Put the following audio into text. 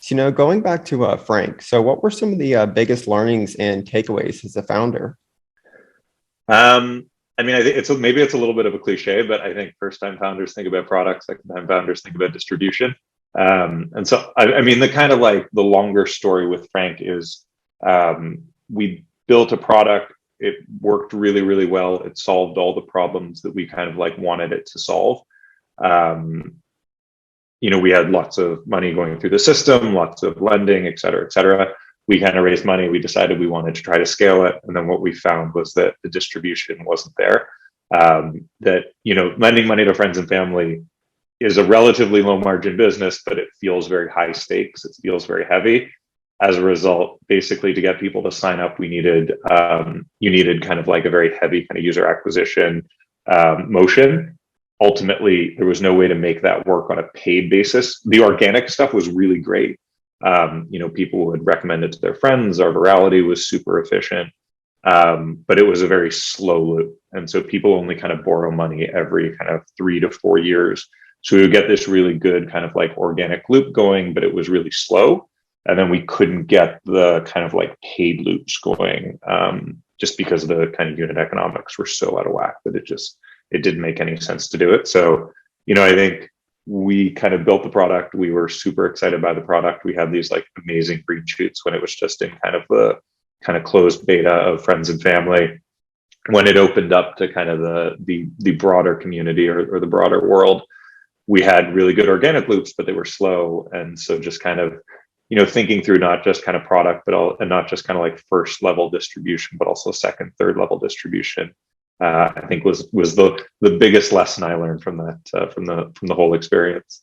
So, going back to Frank, so what were some of the biggest learnings and takeaways as a founder? I mean, I think maybe it's a little bit of a cliche, but I think first time founders think about products, second time founders think about distribution. And so, I mean, the kind of like the longer story with Frank is we built a product. It worked really, really well. It solved all the problems that we kind of like wanted it to solve. Um, we had lots of money going through the system, lots of lending, et cetera, et cetera. We kind of raised money. We decided we wanted to try to scale it. And then what we found was that the distribution wasn't there. Lending money to friends and family is a relatively low margin business, but it feels very high stakes. It feels very heavy. As a result, basically to get people to sign up, you needed kind of like a very heavy kind of user acquisition motion. Ultimately, there was no way to make that work on a paid basis. The organic stuff was really great. People would recommend it to their friends. Our virality was super efficient, but it was a very slow loop. And so people only kind of borrow money every kind of 3 to 4 years. So we would get this really good kind of like organic loop going, but it was really slow. And then we couldn't get the kind of like paid loops going just because the kind of unit economics were so out of whack that it didn't make any sense to do it. So, I think we kind of built the product. We were super excited by the product. We had these like amazing green shoots when it was just in kind of the kind of closed beta of friends and family. When it opened up to kind of the broader community or the broader world, we had really good organic loops, but they were slow. And so just kind of, thinking through not just kind of product, and not just kind of like first level distribution, but also second, third level distribution. I think was the biggest lesson I learned from that from the whole experience.